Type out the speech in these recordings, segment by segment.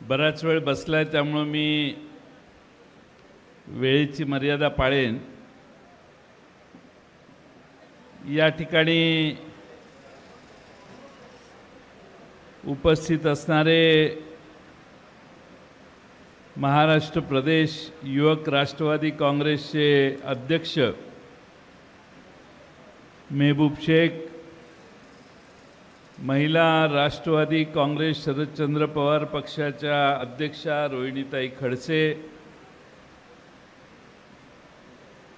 बराच वेळ बसलाय त्यामुळे मी वेळेची मर्यादा पाळेन। या ठिकाणी उपस्थित असणारे महाराष्ट्र प्रदेश युवक राष्ट्रवादी काँग्रेसचे अध्यक्ष मेहबूब शेख, महिला राष्ट्रवादी काँग्रेस शरदचंद्र पवार पक्षाच्या अध्यक्षा रोहिणीताई खडसे,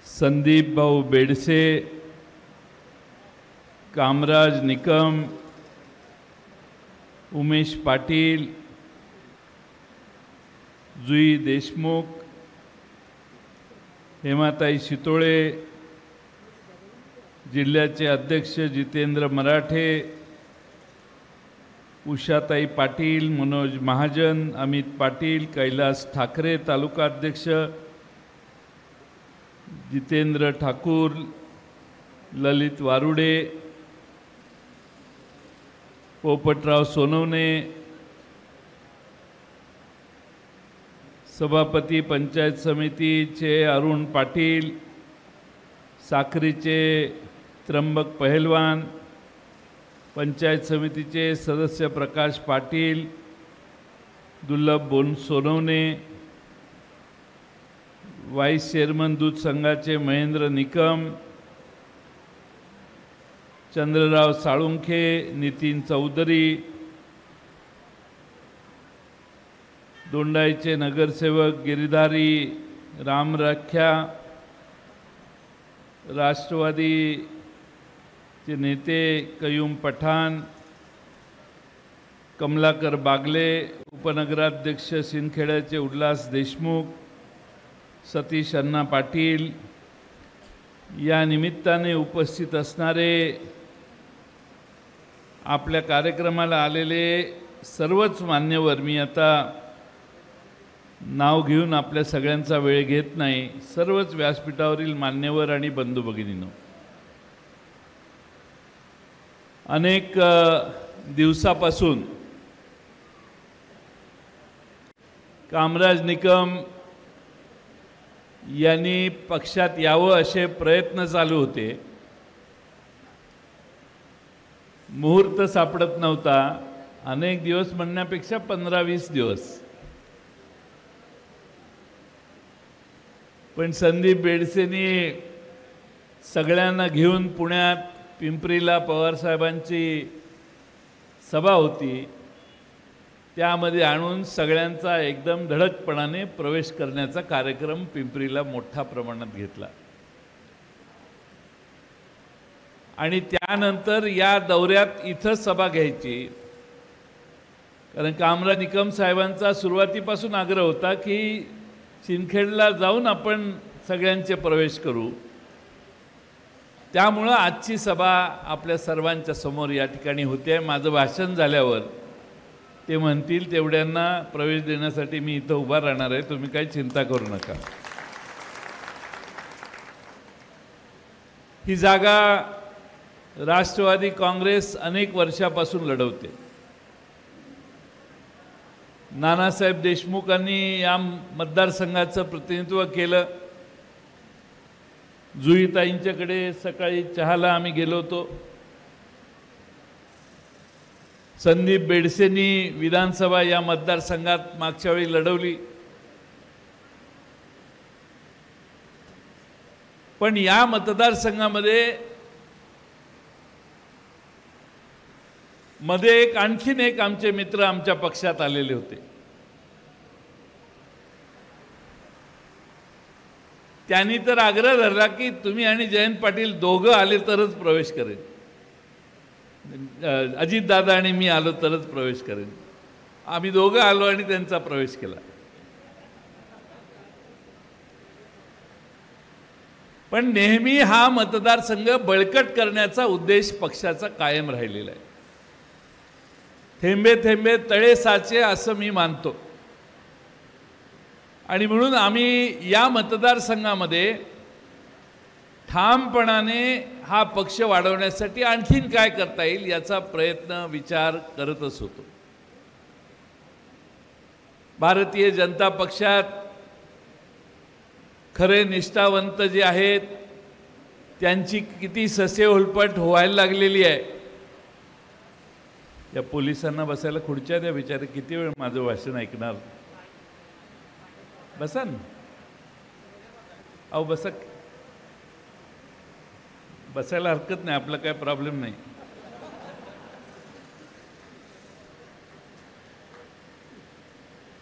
संदीप भाऊ बेडसे, कामराज निकम, उमेश पाटील, जुई देशमुख, हेमाताई शितोळे, जिल्ह्याचे अध्यक्ष जितेंद्र मराठे, उषाताई पाटील, मनोज महाजन, अमित पाटील, कैलास ठाकरे तालुका अध्यक्ष, जितेंद्र ठाकूर, ललित वारुडे, पोपटराव सोनवणे, सभापती पंचायत समितीचे अरुण पाटील, साखरीचे त्र्यंबक पहलवान, पंचायत समितीचे सदस्य प्रकाश पाटील, दुर्लभ बोन सोनवणे, वाईस चेअरमन दूध संघाचे महेंद्र निकम, चंद्रराव साळुंखे, नितीन चौधरी, दोंडाईचे नगरसेवक गिरिधारी राम राख्या, राष्ट्रवादीचे नेते कयूम पठाण, कमलाकर बागले, उपनगराध्यक्ष सिंदखेड्याचे उल्हास देशमुख, सतीश अण्णा पाटील, या निमित्ताने उपस्थित असणारे आपल्या कार्यक्रमाला आलेले सर्वच मान्यवर, मी आता नाव घेऊन आपल्या सगळ्यांचा वेळ घेत नाही, सर्वच व्यासपीठावरील मान्यवर आणि बंधू भगिनींनो, अनेक दिवसापासून कामराज निकम यांनी पक्षात यावं असे प्रयत्न चालू होते। मुहूर्त सापडत नव्हता, अनेक दिवस म्हणण्यापेक्षा 15-20 दिवस, पण संदीप बेडसेंनी सगळ्यांना घेऊन पुण्यात पिंपरीला पवारसाहेबांची सभा होती, त्यामध्ये आणून सगळ्यांचा एकदम धडकपणाने प्रवेश करण्याचा कार्यक्रम पिंपरीला मोठ्या प्रमाणात घेतला आणि त्यानंतर या दौऱ्यात इथं सभा घ्यायची, कारण कामराज निकम साहेबांचा सुरुवातीपासून आग्रह होता की सिंदखेडला जाऊन आपण सगळ्यांचे प्रवेश करू, त्यामुळं आजची सभा आपल्या सर्वांच्या समोर या ठिकाणी होते। माझं भाषण झाल्यावर ते म्हणतील तेवढ्यांना प्रवेश देण्यासाठी मी इथं उभा राहणार आहे, तुम्ही काही चिंता करू नका। ही जागा राष्ट्रवादी काँग्रेस अनेक वर्षापासून लढवते। नानासाहेब देशमुखांनी या मतदारसंघाचं प्रतिनिधित्व केलं। जुईताईंच्याकडे सकाळी चहाला आम्ही गेलो होतो। संदीप बेडसेंनी विधानसभा या मतदारसंघात मागच्या वेळी लढवली, पण या मतदारसंघामध्ये एक आणखीन एक आमचे मित्र आमच्या पक्षात आलेले होते, त्यांनी तर आग्रह धरला की तुम्ही आणि जयंत पाटील दोघं आले तरच प्रवेश करेन, अजित दादा आणि मी आलो तरच प्रवेश करेन। आम्ही दोघं आलो आणि त्यांचा प्रवेश केला, पण नेहमी हा मतदारसंघ बळकट करण्याचा उद्देश पक्षाचा कायम राहिलेला आहे। थेंबे थेंबे तळे साचे असं मी मानतो आणि म्हणून आम्ही या मतदारसंघामध्ये ठामपणाने हा पक्ष वाढवण्यासाठी आणखीन काय करता येईल याचा प्रयत्न विचार करतच होतो। भारतीय जनता पक्षात खरे निष्ठावंत जे आहेत त्यांची किती ससे उलपट व्हायला लागलेली आहे। या पोलिसांना बसायला खुर्च्या द्या, बिचारे किती वेळ माझं भाषण ऐकणार। बसा ना, अहो बसा, बसायला हरकत नाही, आपला काय प्रॉब्लेम नाही।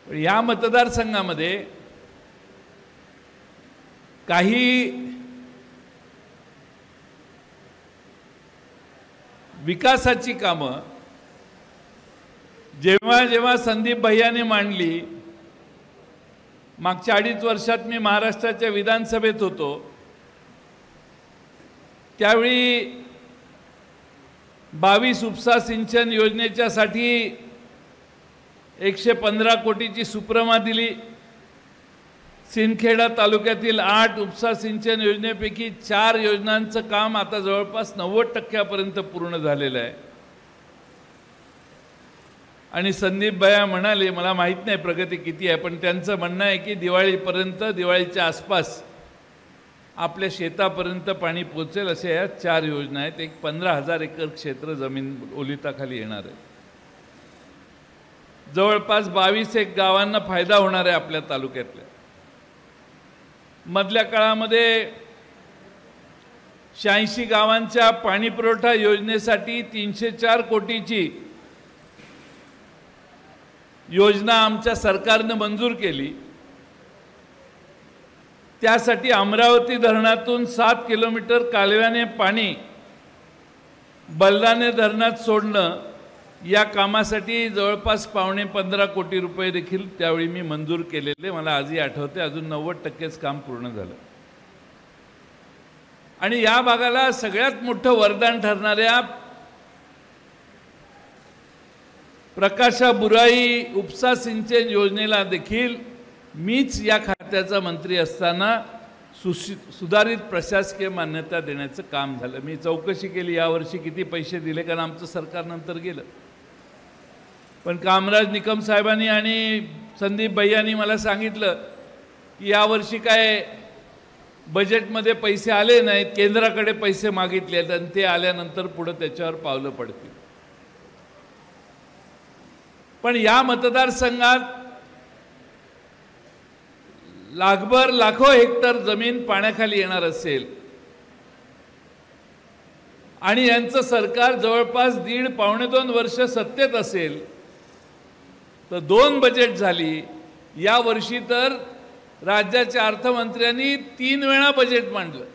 या मतदारसंघामध्ये काही विकासाची कामं जेव्हा जेव्हा संदीप भैयाने मांडली, मागच्या 2.5 वर्षात मी महाराष्ट्राच्या विधानसभेत होतो, त्यावेळी 22 उपसा सिंचन योजनेच्यासाठी 115 कोटीची सुप्रमा दिली। सिंदखेडा तालुक्यातील 8 उपसा सिंचन योजनेपैकी 4 योजनांचं काम आता जवळपास 90% पूर्ण झालेलं आहे। आणि संदीप भैया म्हणाले, मला माहित नाही प्रगती किती आहे, पण त्यांचं म्हणणं आहे की दिवाळीपर्यंत, दिवाळीच्या आसपास आपल्या शेतापर्यंत पाणी पोहोचेल अशा या 4 योजना आहेत। एक 15,000 एकर क्षेत्र जमीन ओलिताखाली येणार आहे। जवळपास 22 गावांना फायदा होणार आहे आपल्या तालुक्यातल्या। मधल्या काळामध्ये 86 गावांच्या पाणी पुरवठा योजनेसाठी 304 कोटीची योजना आमच्या सरकारने मंजूर केली। त्यासाठी अमरावती धरणातून 7 किलोमीटर कालव्याने पाणी बलदाने धरणात सोडणं, या कामासाठी जवळपास 15.25 कोटी रुपये देखील त्यावेळी मी मंजूर केलेले, मला आजही आठवते। अजून 90%च काम पूर्ण झालं। आणि या भागाला सगळ्यात मोठं वरदान ठरणाऱ्या प्रकाशा बुराई उपसा सिंचन योजनेला देखील मीच या खात्याचा मंत्री असताना सुधारित प्रशासकीय मान्यता देण्याचं काम झालं। मी चौकशी केली यावर्षी किती पैसे दिले, कारण आमचं सरकार नंतर गेलं, पण कामराज निकम साहेबांनी आणि संदीप भैयांनी मला सांगितलं की यावर्षी काय बजेटमध्ये पैसे आले नाहीत, केंद्राकडे पैसे मागितले आणि ते आल्यानंतर पुढे त्याच्यावर पावलं पडतील। पण या मतदारसंघात लाखभर लाखो हेक्टर जमीन पाण्याखाली येणार असेल आणि यांचं सरकार जवळपास 1.5-2 वर्ष सत्तेत असेल, तर 2 बजेट झाली। या वर्षी तर राज्याच्या अर्थमंत्र्यांनी 3 वेळा बजेट मांडलं,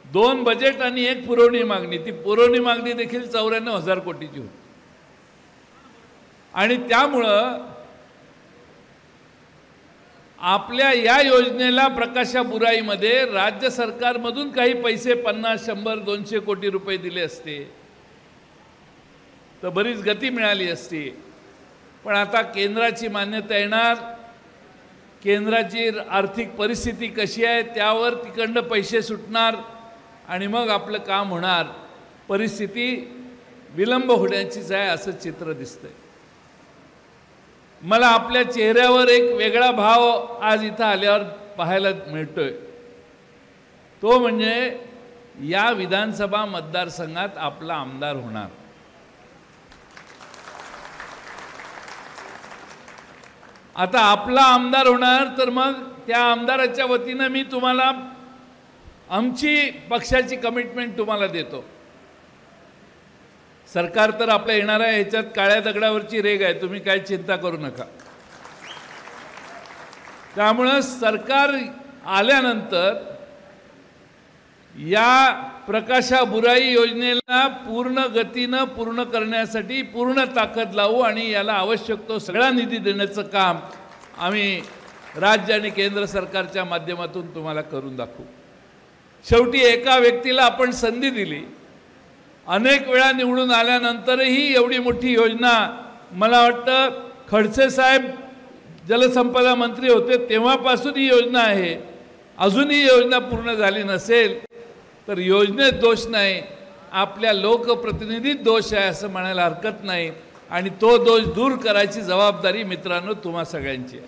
2 बजेट आणि 1 पुरवणी मागणी। ती पुरवणी मागणी देखील 94,000 कोटीची होती। आणि त्यामुळं आपल्या या योजनेला प्रकाशा बुराईमध्ये राज्य सरकारमधून काही पैसे 50, 100, 200 कोटी रुपये दिले असते तर बरीच गती मिळाली असती। पण आता केंद्राची मान्यता येणार, केंद्राची आर्थिक परिस्थिती कशी आहे त्यावर तिकडनं पैसे सुटणार आणि मग आपलं काम होणार। परिस्थिती विलंब होण्याचीच आहे असं चित्र दिसतंय। मला आपल्या चेहऱ्यावर एक वेगळा भाव आज इथं आल्यावर पाहायला मिळतोय, तो म्हणजे या विधानसभा मतदारसंघात आपला आमदार होणार। आता आपला आमदार होणार तर मग त्या आमदाराच्या वतीनं मी तुम्हाला आमची पक्षाची कमिटमेंट तुम्हाला देतो। सरकार तर आपल्या येणार आहे, ह्याच्यात काळ्या दगडावरची रेग आहे, तुम्ही काय चिंता करू नका। त्यामुळे सरकार आल्यानंतर या प्रकाशा बुराई योजनेला पूर्ण गतीनं पूर्ण करण्यासाठी पूर्ण ताकद लावू आणि याला आवश्यक तो सगळा निधी देण्याचं काम आम्ही राज्य आणि केंद्र सरकारच्या माध्यमातून तुम्हाला करून दाखवू। शेवटी एका व्यक्तीला आपण संधी दिली, अनेक वेळा निवडून आल्यानंतरही एवढी मोठी योजना, मला वाटतं खडसे साहेब जलसंपदा मंत्री होते तेव्हापासून ही योजना आहे, अजूनही योजना पूर्ण झाली नसेल तर योजनेत दोष नाही, आपल्या लोकप्रतिनिधीत दोष आहे असं म्हणायला हरकत नाही। आणि तो दोष दूर करायची जबाबदारी मित्रांनो तुम्हा सगळ्यांची आहे।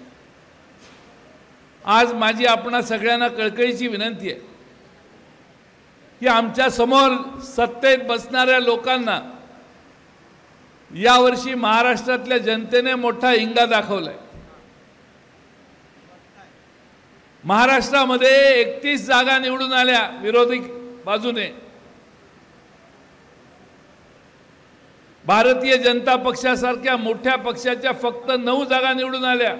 आज माझी आपणा सगळ्यांना कळकळीची विनंती आहे की आमच्या समोर सत्तेत बसणाऱ्या लोकांना यावर्षी महाराष्ट्रातल्या जनतेने मोठा हिंगा दाखवलाय। महाराष्ट्रामध्ये 31 जागा निवडून आल्या विरोधी बाजूने। भारतीय जनता पक्षासारख्या मोठ्या पक्षाच्या फक्त 9 जागा निवडून आल्या।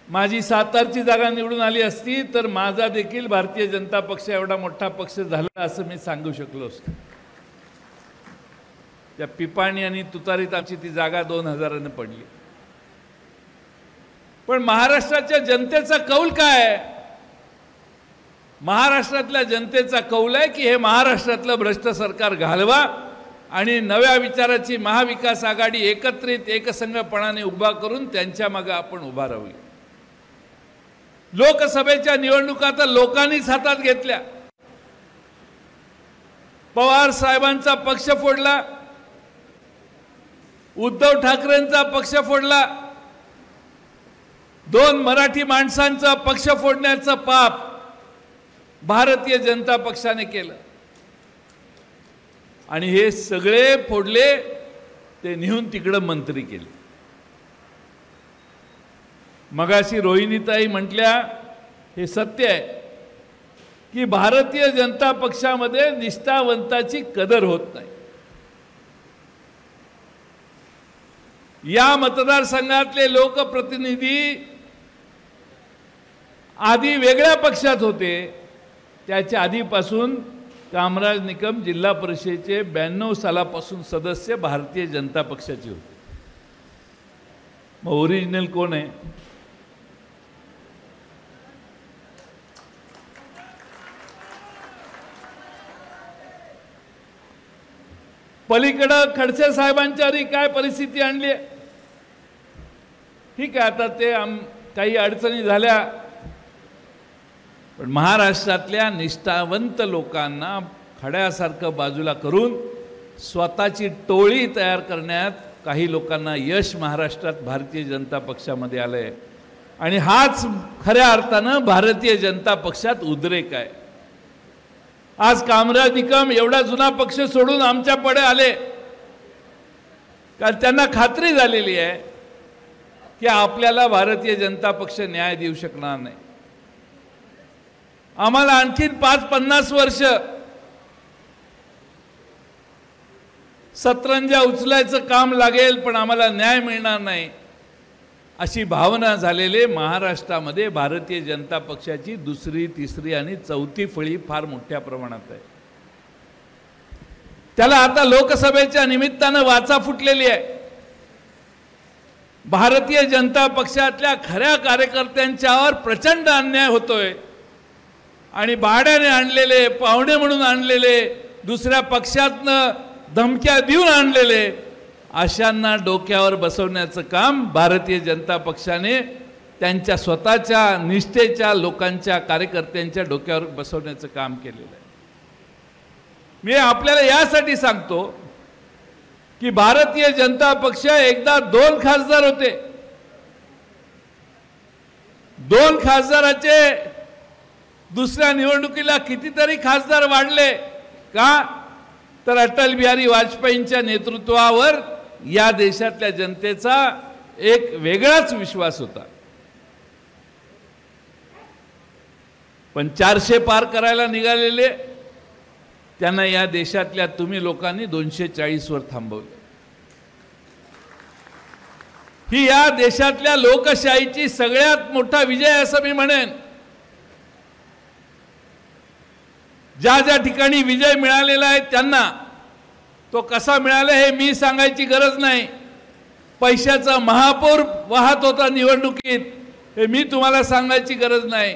माझी सातारची जागा निवडून आली असती तर माझा देखील भारतीय जनता पक्ष एवढा मोठा पक्ष झाला असं मी सांगू शकलो असतो। त्या पिपाणी आणि तुतारीत आमची ती जागा 2000ने पडली। पण महाराष्ट्राच्या जनतेचा कौल काय आहे? महाराष्ट्रातल्या जनतेचा कौल आहे की हे महाराष्ट्रातलं भ्रष्ट सरकार घालवा आणि नव्या विचाराची महाविकास आघाडी एकत्रित एकसंघपणाने उभा करून त्यांच्या मागे आपण उभा राहूया। लोकसभेच्या निवडणुका तर लोकांनीच हातात घेतल्या। पवार साहेबांचा पक्ष फोडला, उद्धव ठाकरेंचा पक्ष फोडला, 2 मराठी माणसांचा पक्ष फोडण्याचं पाप भारतीय जनता पक्षाने केलं आणि हे सगळे फोडले ते नेऊन तिकडे मंत्री केले। मगाशी रोहिणीताई म्हटल्या हे सत्य आहे की भारतीय जनता पक्षामध्ये निष्ठावंताची कदर होत नाही। या मतदारसंघातले लोकप्रतिनिधी आधी वेगळ्या पक्षात होते, त्याच्या आधीपासून कामराज निकम जिल्हा परिषदेचे 92 सालापासून सदस्य भारतीय जनता पक्षाचे होते। मग ओरिजिनल कोण आहे? पलीकडे खडसे साहेबांच्यावरही काय परिस्थिती आणली आहे? ठीक आहे, आता ते काही अडचणी झाल्या, पण महाराष्ट्रातल्या निष्ठावंत लोकांना खड्यासारखं बाजूला करून स्वतःची टोळी तयार करण्यात काही लोकांना यश महाराष्ट्रात भारतीय जनता पक्षामध्ये आलंय आणि हाच खऱ्या अर्थानं भारतीय जनता पक्षात उद्रेक आहे। आज कामराज निकम एवढा जुना पक्ष सोडून आमच्या पुढे आले कारण त्यांना खात्री झालेली आहे की आपल्याला भारतीय जनता पक्ष न्याय देऊ शकणार नाही। आम्हाला आणखीन 50 वर्ष सतरंजा उचलायचं काम लागेल पण आम्हाला न्याय मिळणार नाही अशी भावना झालेले महाराष्ट्रामध्ये भारतीय जनता पक्षाची 2री, 3री आणि 4थी फळी फार मोठ्या प्रमाणात आहे। त्याला आता लोकसभेच्या निमित्तानं वाचा फुटलेली आहे। भारतीय जनता पक्षातल्या खऱ्या कार्यकर्त्यांच्यावर प्रचंड अन्याय होतोय आणि भाड्याने आणलेले, पाहुणे म्हणून आणलेले, दुसऱ्या पक्षातनं धमक्या देऊन आणलेले अशांना डोक्यावर बसवण्याचं काम भारतीय जनता पक्षाने त्यांच्या स्वतःच्या निष्ठेच्या लोकांच्या कार्यकर्त्यांच्या डोक्यावर बसवण्याचं काम केलेलं आहे। मी आपल्याला यासाठी सांगतो की भारतीय जनता पक्ष एकदा 2 खासदार होते। 2 खासदाराचे दुसऱ्या निवडणुकीला कितीतरी खासदार वाढले का? तर अटल बिहारी वाजपेयींच्या नेतृत्वावर या देशातल्या जनतेचा एक वेगळाच विश्वास होता। पण 400 पार करायला निघालेले त्यांना या देशातल्या तुम्ही लोकांनी 240 वर थांबवले। ही या देशातल्या लोकशाहीची सगळ्यात मोठा विजय असं मी म्हणेन। ज्या ज्या ठिकाणी विजय मिळालेला आहे त्यांना तो कसा मिळाला हे मी सांगायची गरज नाही। पैशाचा महापूर वाहत होता निवडणुकीत हे मी तुम्हाला सांगायची गरज नाही।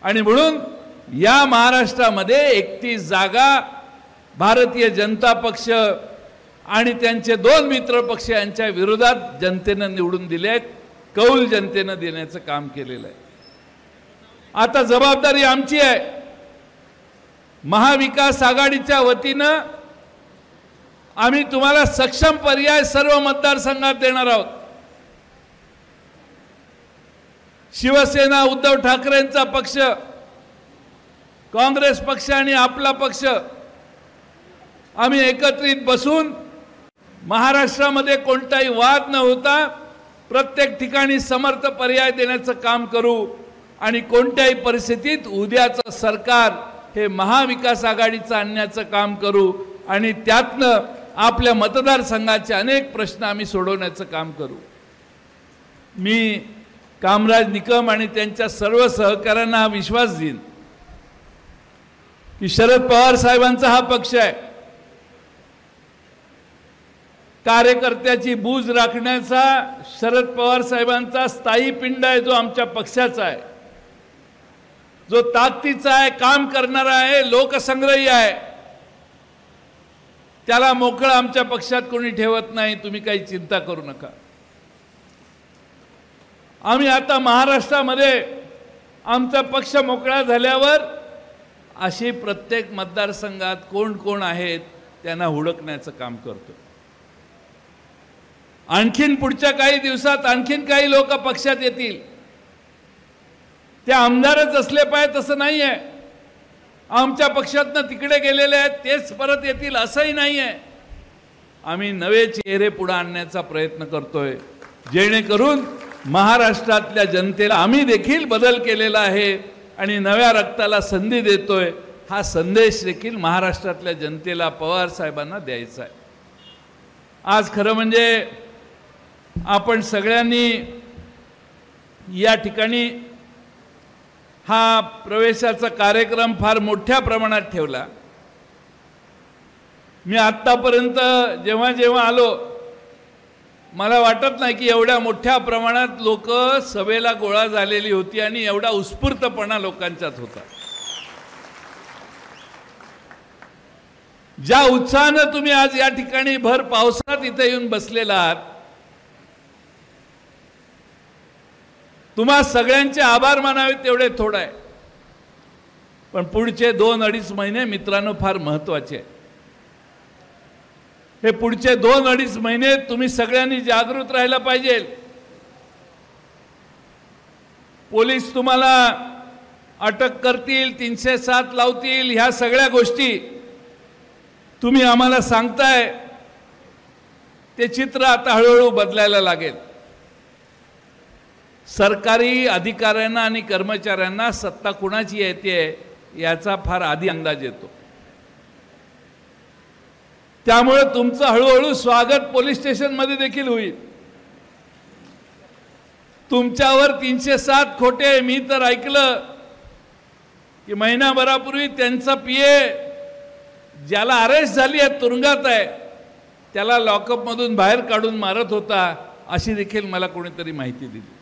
आणि म्हणून या महाराष्ट्रामध्ये 31 जागा भारतीय जनता पक्ष आणि त्यांचे 2 मित्र पक्ष यांच्या विरोधात जनतेने निवडून दिले आहेत। कौल जनतेने देण्याचं काम केलेलं आहे। आता जबाबदारी आमची आहे। महाविकास आघाडीच्या वतीनं आम्ही तुम्हाला सक्षम पर्याय सर्व मतदारसंघात देणार आहोत। शिवसेना, उद्धव ठाकरेंचा पक्ष, काँग्रेस पक्ष आणि आपला पक्ष आम्ही एकत्रित बसून महाराष्ट्रामध्ये कोणताही वाद न होता प्रत्येक ठिकाणी समर्थ पर्याय देण्याचं काम करू आणि कोणत्याही परिस्थितीत उद्याचं सरकार हे महाविकास आघाडीचं आणण्याचं काम करू आणि त्यातनं आपल्या मतदारसंघाचे अनेक प्रश्न आम्ही सोडवण्याचं काम करू। मी कामराज निकम आणि त्यांच्या सर्व सहकाऱ्यांना हा विश्वास देईन की शरद पवार साहेबांचा हा पक्ष आहे, कार्यकर्त्याची बूज राखण्याचा शरद पवार साहेबांचा स्थायी पिंड आहे, जो आमच्या पक्षाचा आहे, जो ताकदीचा आहे, काम करणारा आहे, लोकसंग्रही आहे। त्याला मोकळं आमच्या पक्षात कोणी ठेवत नाही, तुम्ही काही चिंता करू नका। आम्ही आता महाराष्ट्रामध्ये आमचा पक्ष मोकळा झाल्यावर अशी प्रत्येक मतदारसंघात कोण कोण आहेत त्यांना हुडकण्याचं काम करतो। आणखीन पुढच्या काही दिवसात आणखीन काही लोक पक्षात येतील, ते आमदारच असले पाहिजे तसं नाही आहे। आमच्या पक्षातनं तिकडे गेलेले आहेत तेच परत येतील असंही नाही आहे। आम्ही नवे चेहरे पुढे आणण्याचा प्रयत्न करतोय, जेणेकरून महाराष्ट्रातल्या जनतेला आम्ही देखील बदल केलेला आहे आणि नव्या रक्ताला संधी देतोय, हा संदेश देखील महाराष्ट्रातल्या जनतेला पवार साहेबांना द्यायचा आहे। आज खरं म्हणजे आपण सगळ्यांनी या ठिकाणी हा प्रवेशाचा कार्यक्रम फार मोठ्या प्रमाणात ठेवला। मी आत्तापर्यंत जेव्हा जेव्हा आलो मला वाटत नाही की एवढ्या मोठ्या प्रमाणात लोक सभेला गोळा झालेली होती आणि एवढा उत्स्फूर्तपणा लोकांच्यात होता। ज्या उत्साहाने तुम्ही आज या ठिकाणी भर पावसात इथे येऊन बसलेला आहात, तुम्हा सगळ्यांचे आभार मानावे तेवढे थोडं आहे। पण पुढचे 2-2.5 महिने मित्रांनो फार महत्त्वाचे आहेत। हे पुढचे 2-2.5 महिने तुम्ही सगळ्यांनी जागृत राहायला पाहिजे। पोलीस तुम्हाला अटक करतील, 307 लावतील, ह्या सगळ्या गोष्टी तुम्ही आम्हाला सांगताय, ते चित्र आता हळूहळू बदलायला लागेल। सरकारी अधिकाऱ्यांना आणि कर्मचाऱ्यांना सत्ता कुणाची येते याचा फार आधी अंदाज येतो। त्यामुळे तुमचं हळूहळू स्वागत पोलीस स्टेशनमध्ये देखील होईल। तुमच्यावर 307 खोटे, मी तर ऐकलं की महिनाभरापूर्वी त्यांचा पीए ज्याला अरेस्ट झाली आहे, तुरुंगात आहे, त्याला लॉकअप मधून बाहेर काढून मारत होता, अशी देखील मला कोणीतरी माहिती दिली।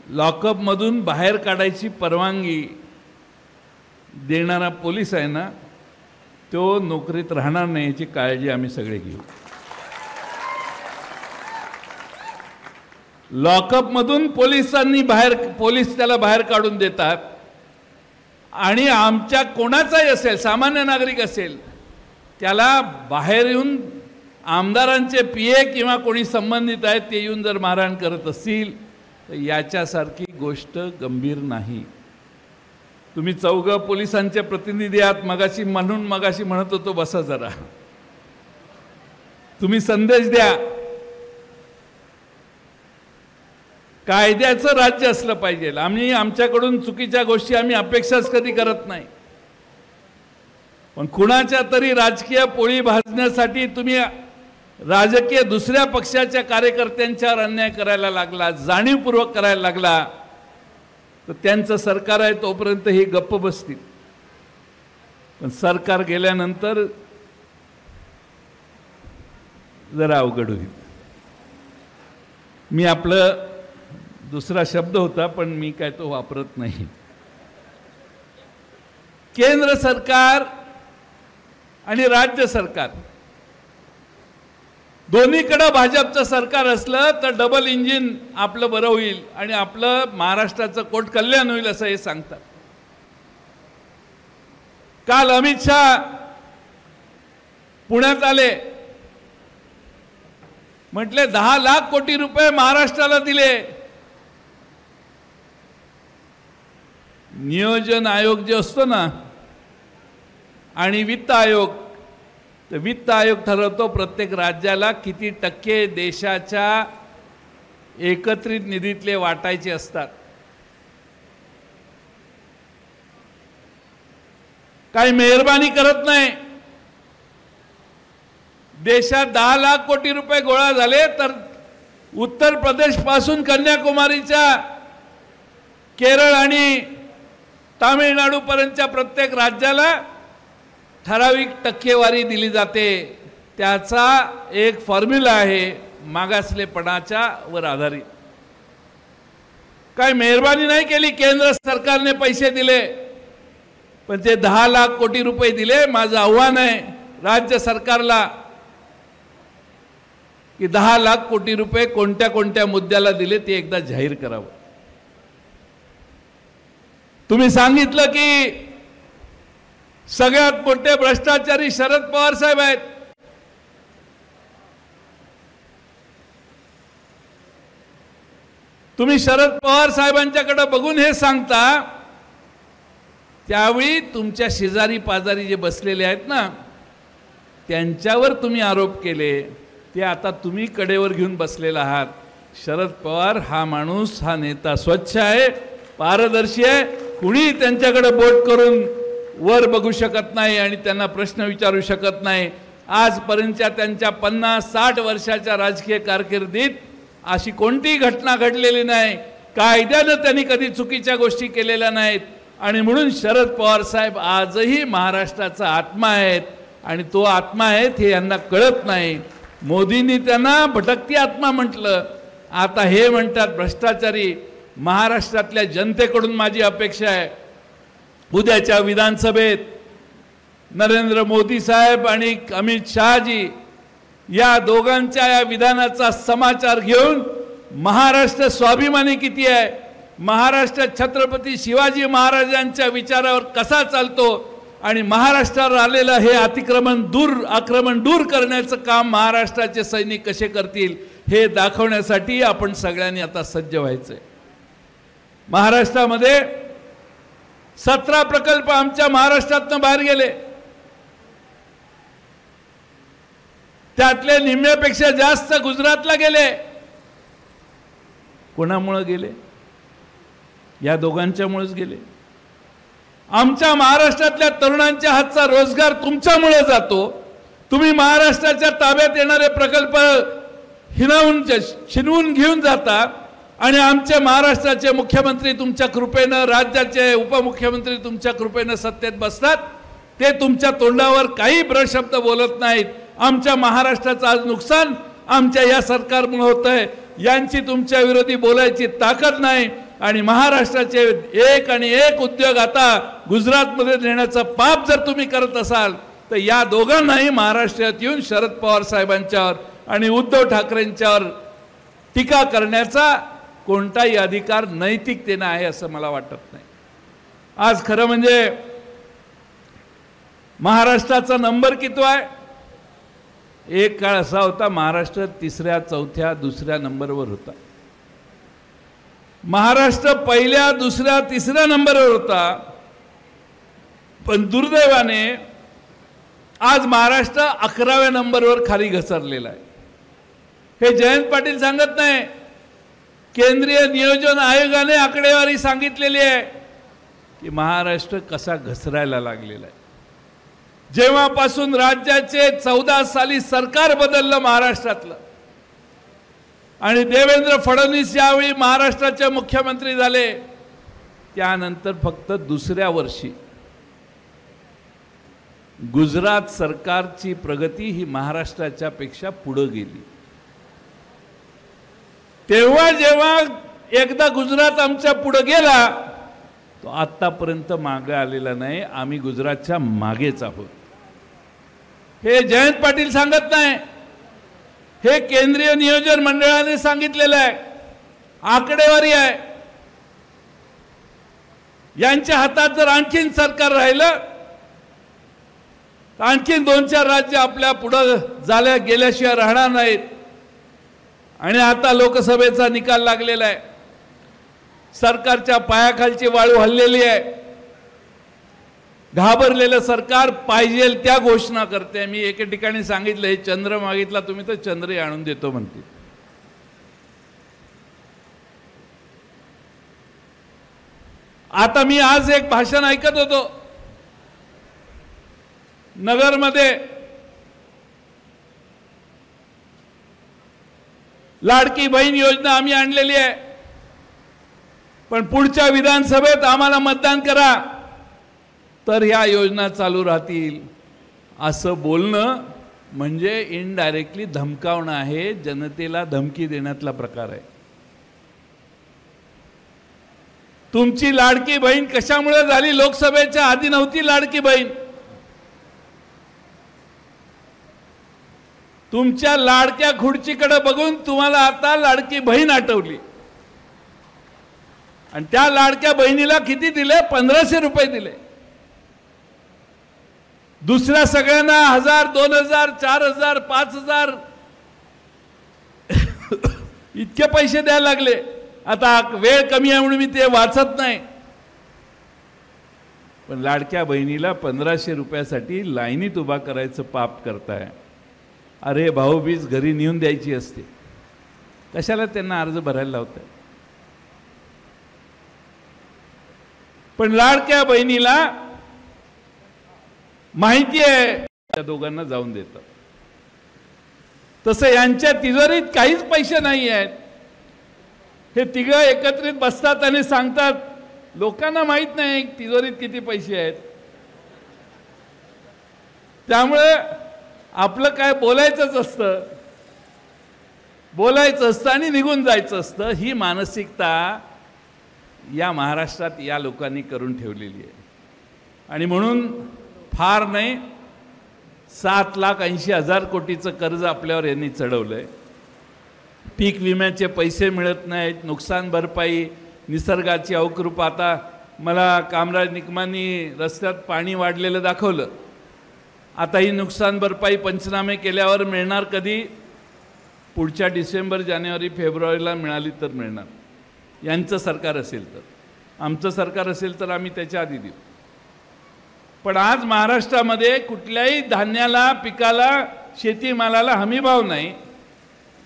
लॉकअप मधून बाहेर काढायची परवानगी देणारा पोलीस आहे ना, तो नोकरीत राहणार नाही याची काळजी आम्ही सगळे घेऊ। लॉकअप मधून पोलीस त्याला बाहेर काढून देतात आणि आमच्या कोणाचाही असेल, सामान्य नागरिक असेल, त्याला बाहेर येऊन आमदारांचे पीए किंवा कोणी संबंधित आहेत ते येऊन जर मारहाण करत असतील तर याच्यासारखी गोष्ट गंभीर नाही। तुम्ही चौघ पोलिसांचे प्रतिनिधी आहात, मगाशी म्हणत होतो बसा जरा, तुम्ही संदेश द्या। कायद्याचं राज्य असलं पाहिजे। आम्ही आमच्याकडून चुकीच्या गोष्टी आम्ही अपेक्षाच कधी करत नाही, पण कुणाच्या तरी राजकीय पोळी भाजण्यासाठी तुम्ही राजकीय दुसऱ्या पक्षाच्या कार्यकर्त्यांच्यावर अन्याय करायला लागला, जाणीवपूर्वक करायला लागला, तर त्यांचं सरकार आहे तोपर्यंत हे गप्प बसतील, पण सरकार गेल्यानंतर जरा अवघड होईल। मी आपलं दुसरा शब्द होता पण मी काय तो वापरत नाही। केंद्र सरकार आणि राज्य सरकार दोन्हीकडे भाजपचं सरकार असलं तर डबल इंजिन आपलं बरं होईल आणि आपलं महाराष्ट्राचं कोट कल्याण होईल असं हे सांगतात। काल अमित शाह पुण्यात आले, म्हटले 10 लाख कोटी रुपये महाराष्ट्राला दिले. नियोजन आयोग जो असतो ना आणि वित्त आयोग, तर वित्त आयोग ठरवतो प्रत्येक राज्याला किती टक्के देशाच्या एकत्रित निधीतले वाटायचे असतात. काही मेहरबानी करत नाही. देशात 10 लाख कोटी रुपये गोळा झाले तर उत्तर प्रदेश पासून कन्याकुमारीच्या केरळ आणि तामिळनाडू पर्यंतच्या प्रत्येक राज्याला ठराविक टक्केवारी दिली जाते. त्याचा एक फॉर्म्युला आहे मागासलेपणाच्या वर आधारित. काय मेहरबानी नाही केली, केंद्र सरकारने पैसे दिले, पण ते 10 लाख कोटी रुपये दिले. माझं आव्हान आहे राज्य सरकारला की 10 लाख कोटी रुपये कोणत्या कोणत्या मुद्द्याला दिले ते एकदा जाहीर करावं. तुम्ही सांगितलं की सगळ्यात मोठे भ्रष्टाचारी शरद पवार साहेब आहेत. तुम्ही शरद पवार साहेबांच्याकडे बघून हे सांगता, त्यावेळी तुमच्या शेजारी पाजारी जे बसलेले आहेत ना त्यांच्यावर तुम्ही आरोप केले, ते आता तुम्ही कडेवर घेऊन बसलेला आहात. शरद पवार हा माणूस, हा नेता स्वच्छ आहे, पारदर्शी आहे. कुणी त्यांच्याकडे बोट करून वर बघू शकत नाही आणि त्यांना प्रश्न विचारू शकत नाही. आजपर्यंतच्या त्यांच्या 50-60 वर्षाच्या राजकीय कारकिर्दीत अशी कोणतीही घटना घडलेली नाही. कायद्यानं त्यांनी कधी चुकीच्या गोष्टी केलेल्या नाहीत. आणि म्हणून शरद पवार साहेब आजही महाराष्ट्राचा आत्मा आहेत आणि तो आत्मा आहेत हे यांना कळत नाही. मोदींनी त्यांना भटकती आत्मा म्हटलं, आता हे म्हणतात भ्रष्टाचारी. महाराष्ट्रातल्या जनतेकडून माझी अपेक्षा आहे उद्याच्या विधानसभेत नरेंद्र मोदी साहेब आणि अमित शहाजी या दोघांच्या या विधानाचा समाचार घेऊन महाराष्ट्र स्वाभिमानी किती आहे, महाराष्ट्र छत्रपती शिवाजी महाराजांच्या विचारावर कसा चालतो आणि महाराष्ट्रावर आलेलं हे आक्रमण दूर करण्याचं काम महाराष्ट्राचे सैनिक कसे करतील हे दाखवण्यासाठी आपण सगळ्यांनी आता सज्ज व्हायचंय. महाराष्ट्रामध्ये 17 प्रकल्प आमच्या महाराष्ट्रातून बाहेर गेले. त्यातले निम्म्यापेक्षा जास्त गुजरातला गेले. कोणामुळे गेले? या दोघांच्यामुळेच गेले. आमच्या महाराष्ट्रातल्या तरुणांच्या हातचा रोजगार तुमच्यामुळे जातो. तुम्ही महाराष्ट्राच्या ताब्यात येणारे प्रकल्प छिनवून घेऊन जाता आणि आमचे महाराष्ट्राचे मुख्यमंत्री तुमच्या कृपेनं, राज्याचे उपमुख्यमंत्री तुमच्या कृपेनं सत्तेत बसतात. ते तुमच्या तोंडावर काही ब्रशब्द बोलत नाहीत. आमच्या महाराष्ट्राचं आज नुकसान आमच्या या सरकारमुळे होतंय. यांची तुमच्या विरोधी बोलायची ताकद नाही आणि महाराष्ट्राचे एक उद्योग आता गुजरातमध्ये नेण्याचं पाप जर तुम्ही करत असाल तर या दोघांनाही महाराष्ट्रात येऊन शरद पवार साहेबांच्यावर आणि उद्धव ठाकरेंच्यावर टीका करण्याचा कोणताही अधिकार नैतिकतेने आहे असं मला वाटत नाही. आज खरं म्हणजे महाराष्ट्राचा नंबर किती आहे? एक काळ असा होता महाराष्ट्र 3ऱ्या, 4थ्या, 2ऱ्या नंबरवर होता. महाराष्ट्र 1ल्या, 2ऱ्या, 3ऱ्या नंबरवर होता. पण दुर्दैवाने आज महाराष्ट्र 11व्या नंबरवर खाली घसरलेला आहे. हे जयंत पाटील सांगत नाही, केंद्रीय नियोजन आयोगाने आकडेवारी सांगितलेली आहे की महाराष्ट्र कसा घसरायला लागलेला आहे. जेव्हापासून राज्याचे 14 साली सरकार बदललं महाराष्ट्रातलं आणि देवेंद्र फडणवीस यावेळी महाराष्ट्राचे मुख्यमंत्री झाले, त्यानंतर फक्त 2ऱ्या वर्षी गुजरात सरकारची प्रगती ही महाराष्ट्राच्या पेक्षा पुढे गेली. तेव्हा जेव्हा एकदा गुजरात आमच्या पुढे गेला तो आतापर्यंत मागे आलेला नाही. आम्ही गुजरातच्या मागेच आहोत. हे जयंत पाटील सांगत नाही, हे केंद्रीय नियोजन मंडळाने सांगितलेलं आहे, आकडेवारी आहे. यांच्या हातात जर आणखीन सरकार राहिलं आणखी 2-4 राज्य आपल्या पुढे झाल्या गेल्याशिवाय राहणार नाहीत। आणि आता लोकसभेचा निकाल लागलेला आहे, सरकारच्या पायाखालची वाळू हललेली आहे, घाबरलेलं सरकार पाहिजे त्या घोषणा करते। मी एके ठिकाणी सांगितलं, हे चंद्र मागितला तुम्ही तर चंद्रही आणून देतो म्हणते। आता मी आज एक भाषण ऐकत होतो नगरमध्ये, लाडकी बहीण योजना आम्ही आणलेली आहे, पण पुढच्या विधानसभेत आम्हाला मतदान करा तर ह्या योजना चालू राहतील, असं बोलणं म्हणजे इनडायरेक्टली धमकावणं आहे, जनतेला धमकी देण्यातला प्रकार आहे। तुमची लाडकी बहीण कशामुळे झाली? लोकसभेच्या आधी नव्हती लाडकी बहीण। तुमच्या लाडक्या खुर्चीकडे बघून तुम्हाला आता लाडकी बहीण आठवली, आणि त्या लाडक्या बहिणीला किती दिले? 1500 रुपये दिले। दुसऱ्या सगळ्यांना 1000, 2000, 4000, 5000 इतके पैसे द्यायला लागले। आता वेळ कमी आहे म्हणून मी ते वाचत नाही, पण लाडक्या बहिणीला 1500 रुपयासाठी लाईनीत उभा करायचं पाप करताय। अरे भाऊबीज घरी नेऊन द्यायची असते, कशाला त्यांना अर्ज भरायला लावताय? पण लाडक्या बहिणीला माहिती आहे त्या दोघांना जाऊन देतात। तसं यांच्या तिजोरीत काहीच पैसे नाही आहेत। हे तिघं एकत्रित बसतात आणि सांगतात, लोकांना माहित नाही तिजोरीत किती पैसे आहेत। त्यामुळे आपलं काय बोलायचंच असतं आणि निघून जायचं असतं। ही मानसिकता या महाराष्ट्रात या लोकांनी करून ठेवलेली आहे। आणि म्हणून फार नाही 7,80,000 कोटीचं कर्ज आपल्यावर यांनी चढवलंय। पीक विम्याचे पैसे मिळत नाहीत, नुकसान भरपाई, निसर्गाची अवकृपा। आता मला कामराज निकमांनी रस्त्यात पाणी वाढलेलं दाखवलं। आता ही नुकसान भरपाई पंचनामे केल्यावर मिळणार कधी? पुढच्या डिसेंबर, जानेवारी, फेब्रुवारीला मिळाली तर मिळणार, यांचं सरकार असेल तर। आमचं सरकार असेल तर आम्ही त्याच्या आधी देऊ। पण आज महाराष्ट्रामध्ये कुठल्याही धान्याला, पिकाला, शेतीमालाला हमीभाव नाही।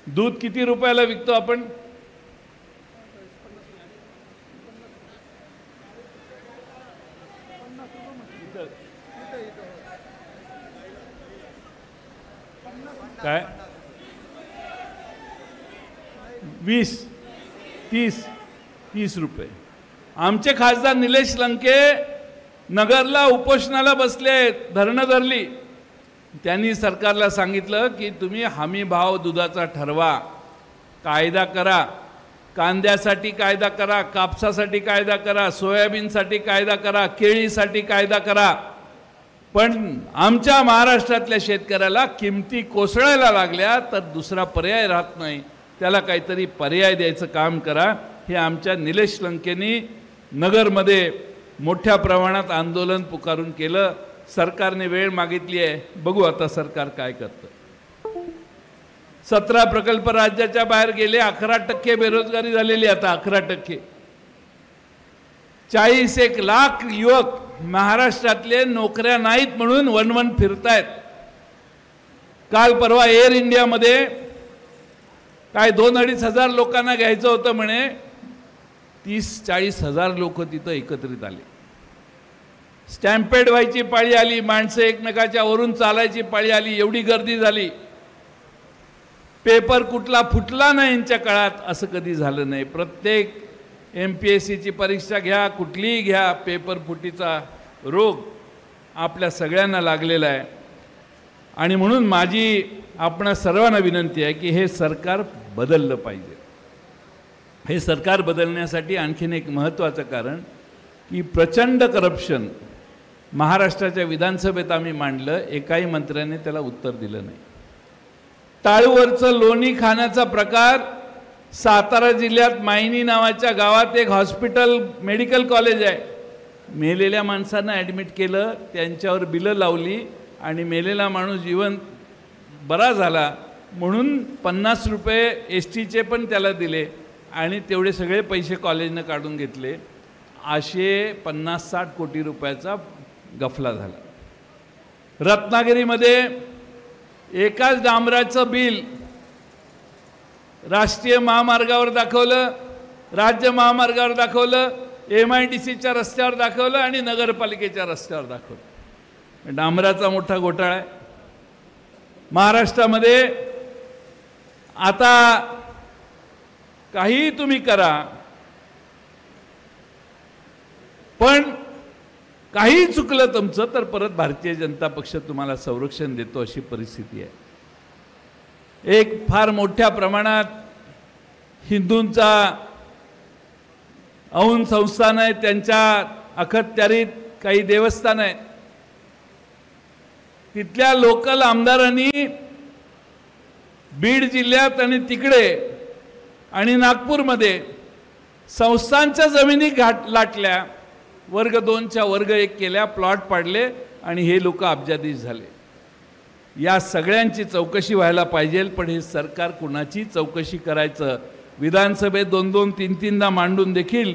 दूध किती रुपयाला विकतो आपण? काय 20, 30 रुपये। आमचे खासदार निलेश लंके नगरला उपोषणाला बसले, धरणं धरली। त्यांनी सरकारला सांगितलं की तुम्ही हमी भाव दुधाचा ठरवा, कायदा करा, कांद्यासाठी कायदा करा, कापसासाठी कायदा करा, सोयाबीनसाठी कायदा करा, केळीसाठी कायदा करा। पण आमच्या महाराष्ट्रातल्या शेतकऱ्याला किमती कोसळायला लागल्या तर दुसरा पर्याय राहत नाही, त्याला काहीतरी पर्याय द्यायचं काम करा। हे आमच्या निलेश लंकेनी नगरमध्ये मोठ्या प्रमाणात आंदोलन पुकारून केलं। सरकारने वेळ मागितली आहे, बघू आता सरकार काय करतं। 17 प्रकल्प राज्याच्या बाहेर गेले, 11% बेरोजगारी झालेली। आता 11%, 41 लाख युवक महाराष्ट्रातले नोकऱ्या नाहीत म्हणून वनवन फिरतायत। काल परवा एअर इंडियामध्ये काय 2-2.5 हजार लोकांना घ्यायचं होतं म्हणे, 30-40 हजार लोक तिथं एकत्रित आले। स्टॅम्पेड व्हायची पाळी आली, माणसं एकमेकाच्या वरून चालायची पाळी आली, एवढी गर्दी झाली। पेपर कुठला फुटला नाही यांच्या काळात, असं कधी झालं नाही। प्रत्येक MPSCची परीक्षा घ्या, कुठलीही घ्या, पेपर फुटीचा रोग आपल्या सगळ्यांना लागलेला आहे। आणि म्हणून माझी आपणा सर्वांना विनंती आहे की हे सरकार बदललं पाहिजे। हे सरकार बदलण्यासाठी आणखीन एक महत्त्वाचं कारण की प्रचंड करप्शन महाराष्ट्राच्या विधानसभेत आम्ही मांडलं, एकाही मंत्र्याने त्याला उत्तर दिलं नाही। टाळूवरचं लोणी खाण्याचा प्रकार, सातारा जिल्ह्यात मायनी नावाच्या गावात एक हॉस्पिटल, मेडिकल कॉलेज आहे, मेलेल्या माणसांना ॲडमिट केलं, त्यांच्यावर बिलं लावली आणि मेलेला माणूस जिवंत बरा झाला म्हणून 50 रुपये एस टीचे पण त्याला दिले आणि तेवढे सगळे पैसे कॉलेजनं काढून घेतले. असे 50-60 कोटी रुपयाचा गफला झाला. रत्नागिरीमध्ये एकाच डांबराचं बिल राष्ट्रीय महामार्गावर दाखवलं, राज्य महामार्गावर दाखवलं, MIDCच्या रस्त्यावर दाखवलं आणि नगरपालिकेच्या रस्त्यावर दाखवलं. डांबराचा मोठा घोटाळा आहे. महाराष्ट्रामध्ये आता काही तुम्ही करा, पण काही चुकलं तुमचं तर परत भारतीय जनता पक्ष तुम्हाला संरक्षण देतो अशी परिस्थिती आहे. एक फार मोठ्या प्रमाणात हिंदूंचा औन संस्थान आहे, त्यांच्या अखत्यारीत काही देवस्थान आहे. तिथल्या लोकल आमदारांनी बीड जिल्ह्यात आणि तिकडे आणि नागपूरमध्ये संस्थांच्या जमिनी लाटल्या, वर्ग 2च्या वर्ग 1 केल्या, प्लॉट पाडले आणि हे लोक अब्जाधीश झाले. या सगळ्यांची चौकशी व्हायला पाहिजे. पण हे सरकार कुणाची चौकशी करायचं, विधानसभेत 2-2, 3-3दा मांडून देखील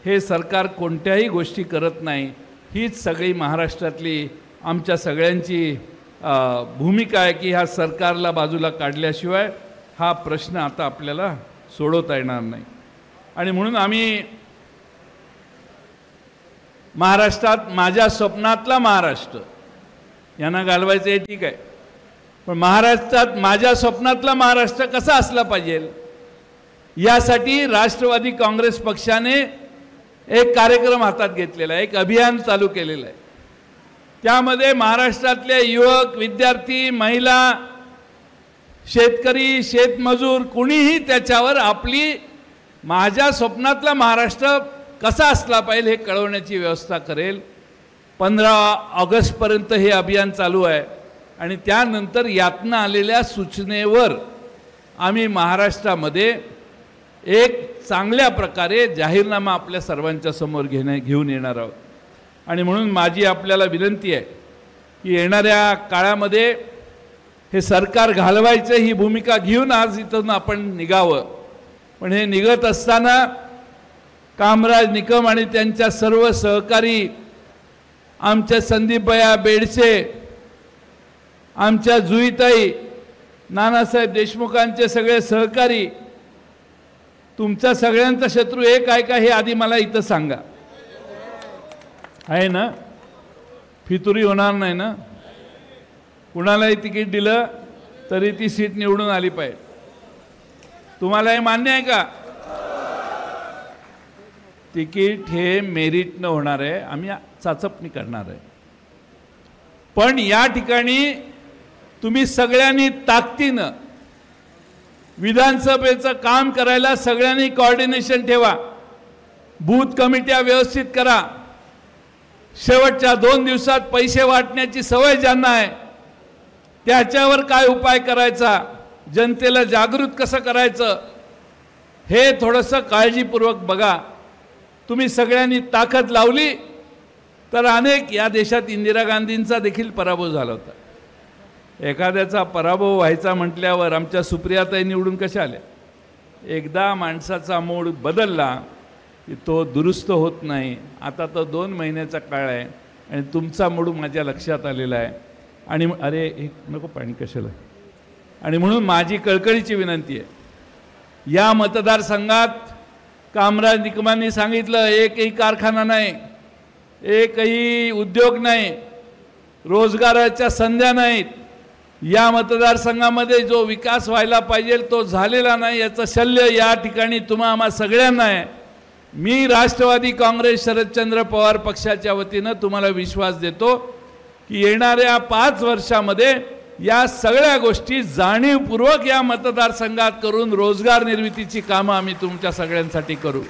हे सरकार कोणत्याही गोष्टी करत नाही. हीच सगळी महाराष्ट्रातली आमच्या सगळ्यांची भूमिका आहे की ह्या सरकारला बाजूला काढल्याशिवाय हा प्रश्न आता आपल्याला सोडवता येणार नाही. आणि म्हणून आम्ही महाराष्ट्रात माझ्या स्वप्नातला महाराष्ट्र यांना घालवायचं आहे ठीक आहे, पण महाराष्ट्रात माझ्या स्वप्नातला महाराष्ट्र कसा असला पाहिजे यासाठी राष्ट्रवादी काँग्रेस पक्षाने एक कार्यक्रम हातात घेतलेला आहे, एक अभियान चालू केलेलं आहे. त्यामध्ये महाराष्ट्रातले युवक, विद्यार्थी, महिला, शेतकरी, शेतमजूर कुणीही त्याच्यावर आपली माझ्या स्वप्नातला महाराष्ट्र कसा असला पाहिजे हे कळवण्याची व्यवस्था करेल. 15 ऑगस्टपर्यंत हे अभियान चालू आहे आणि त्यानंतर यातनं आलेल्या सूचनेवर आम्ही महाराष्ट्रामध्ये एक चांगल्या प्रकारे जाहीरनामा आपल्या सर्वांच्या समोर घेऊन येणार आहोत. आणि म्हणून माझी आपल्याला विनंती आहे की येणाऱ्या काळामध्ये हे सरकार घालवायचं ही भूमिका घेऊन आज इथून आपण निघावं. पण हे निघत असताना कामराज निकम आणि त्यांच्या सर्व सहकारी, आमच्या संदीपभैया बेडसे, आमच्या जुईताई, नानासाहेब देशमुखांचे सगळे सहकारी, तुमचा सगळ्यांचा शत्रू एक आहे का हे आधी मला इथं सांगा. आहे ना? फितुरी होणार नाही ना? कुणालाही तिकीट दिलं तरी ती सीट निवडून आली पाहिजे. तुम्हाला हे मान्य आहे का? तिकीट हे मेरिटनं होणार आहे, आम्ही चाचपणी करणार आहे. पण या ठिकाणी तुम्ही सगळ्यांनी ताकदीनं विधानसभेचं काम करायला सगळ्यांनी कोऑर्डिनेशन ठेवा. बूथ कमिट्या व्यवस्थित करा. शेवटच्या 2 दिवसात पैसे वाटण्याची सवय ज्यांना आहे त्याच्यावर काय उपाय करायचा, जनतेला जागृत कसं करायचं हे थोडंसं काळजीपूर्वक बघा. तुम्ही सगळ्यांनी ताकद लावली तर अनेक या देशात इंदिरा गांधींचा देखील पराभव झाला होता. एखाद्याचा पराभव व्हायचा म्हटल्यावर आमच्या सुप्रियाताई निवडून कशा आल्या? एकदा माणसाचा मूड बदलला की तो दुरुस्त होत नाही. आता तो 2 महिन्याचा काळ आहे आणि तुमचा मूड माझ्या लक्षात आलेला आहे. आणि अरे एक नको पाणी कशाला. आणि म्हणून माझी कळकळीची विनंती आहे, या मतदारसंघात कामराज निकमांनी सांगितलं एकही कारखाना नाही, एकही उद्योग नाही, रोजगाराच्या संध्या नाहीत. या मतदारसंघामध्ये जो विकास व्हायला पाहिजे तो झालेला नाही याचं शल्य या ठिकाणी तुम्हा आम्हा सगळ्यांना आहे. मी राष्ट्रवादी काँग्रेस शरदचंद्र पवार पक्षाच्या वतीनं तुम्हाला विश्वास देतो की येणाऱ्या 5 वर्षामध्ये या सगळ्या गोष्टी जाणीवपूर्वक या मतदारसंघात करून रोजगार निर्मितीची कामं आम्ही तुमच्या सगळ्यांसाठी करू.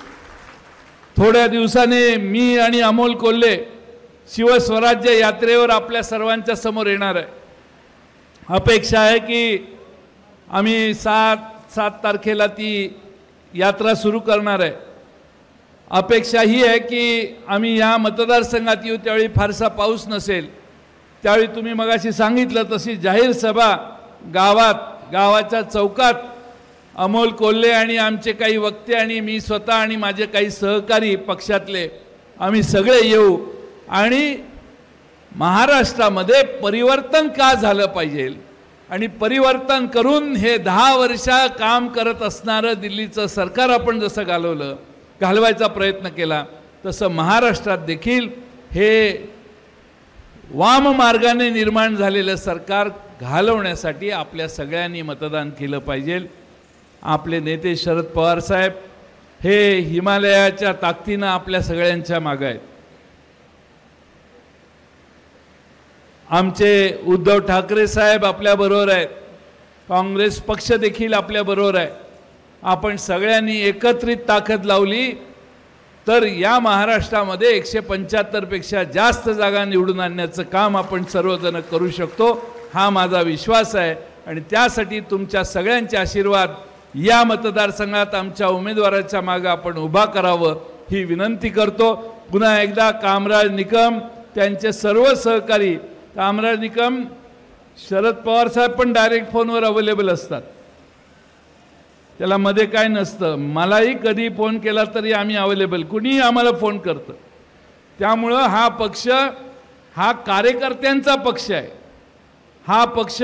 थोड्या दिवसाने मी आणि अमोल कोल्हे शिवस्वराज्य यात्रेवर आपल्या सर्वांच्या समोर येणार आहे. अपेक्षा आहे की आम्ही 7 तारखेला ती यात्रा सुरू करणार आहे. अपेक्षा ही आहे की आम्ही या मतदारसंघात येऊ त्यावेळी फारसा पाऊस नसेल, त्यावेळी तुम्ही मगाशी सांगितलं तशी जाहीर सभा गावाच्या चौकात अमोल कोल्हे आणि आमचे काही वक्ते आणि मी स्वतः आणि माझे काही सहकारी पक्षातले आम्ही सगळे येऊ आणि महाराष्ट्रामध्ये परिवर्तन का झालं पाहिजे आणि परिवर्तन करून हे 10 वर्ष काम करत असणारं दिल्लीचं सरकार आपण जसं घालवायचा प्रयत्न केला तसं महाराष्ट्रात देखील हे वाम मार्गाने निर्माण झालेलं सरकार घालवण्यासाठी आपल्या सगळ्यांनी मतदान केलं पाहिजे। आपले नेते शरद पवार साहेब हे हिमालयाच्या ताकदीनं आपल्या सगळ्यांच्या मागे आहेत। आमचे उद्धव ठाकरे साहेब आपल्याबरोबर आहेत, काँग्रेस पक्ष देखील आपल्याबरोबर आहे। आपण सगळ्यांनी एकत्रित ताकद लावली तर या महाराष्ट्रामध्ये 175 पेक्षा जास्त जागा निवडून आणण्याचं काम आपण सर्वजण करू शकतो, हा माझा विश्वास आहे। आणि त्यासाठी तुमच्या सगळ्यांचे आशीर्वाद या मतदारसंघात आमच्या उमेदवाराच्या मागे आपण उभा करावं ही विनंती करतो। पुन्हा एकदा कामराज निकम त्यांचे सर्व सहकारी, कामराज निकम शरद पवार साहेब पण डायरेक्ट फोनवर अवेलेबल असतात, त्याला मध्ये काय नसतं। मलाही कधी फोन केला तरी आम्ही अवेलेबल, कुणीही आम्हाला फोन करतं। त्यामुळं हा पक्ष हा कार्यकर्त्यांचा पक्ष आहे, हा पक्ष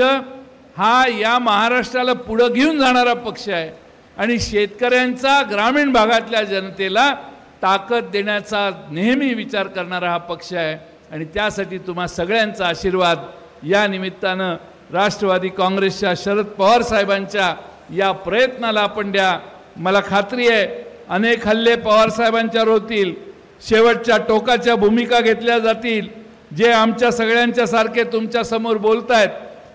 हा या महाराष्ट्राला पुढे घेऊन जाणारा पक्ष आहे आणि शेतकऱ्यांचा ग्रामीण भागातल्या जनतेला ताकद देण्याचा नेहमी विचार करणारा हा पक्ष आहे। आणि त्यासाठी तुम्हा सगळ्यांचा आशीर्वाद या निमित्तानं राष्ट्रवादी काँग्रेसच्या शरद पवार साहेबांच्या या प्रयत्नाला आपण द्या। मला खात्री आहे अनेक हल्ले पवार साहेबांच्यावर होतील, शेवटच्या टोकाच्या भूमिका घेतल्या जातील, जे आमच्या सगळ्यांच्या सारखे तुमच्या समोर बोलतायत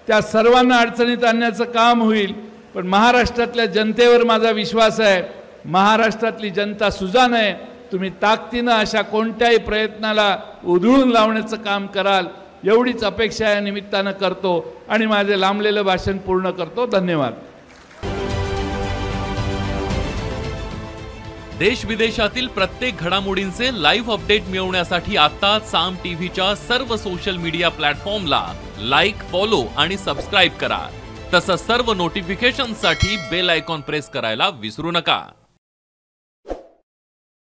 त्या सर्वांना अडचणीत आणण्याचं काम होईल। पण महाराष्ट्रातल्या जनतेवर माझा विश्वास आहे, महाराष्ट्रातली जनता सुजाण आहे, तुम्ही ताकदीनं अशा कोणत्याही प्रयत्नाला उधळून लावण्याचं काम कराल एवढीच अपेक्षा या निमित्तानं करतो आणि माझे लांबलेलं भाषण पूर्ण करतो। धन्यवाद। देश विदेशातील प्रत्येक घडामोडींचे लाईव्ह अपडेट मिळवण्यासाठी आता साम टीव्हीच्या सर्व सोशल मीडिया प्लॅटफॉर्मला लाईक, फॉलो आणि सबस्क्राईब करा। तसंच सर्व नोटिफिकेशनसाठी बेल आयकॉन प्रेस करायला विसरू नका।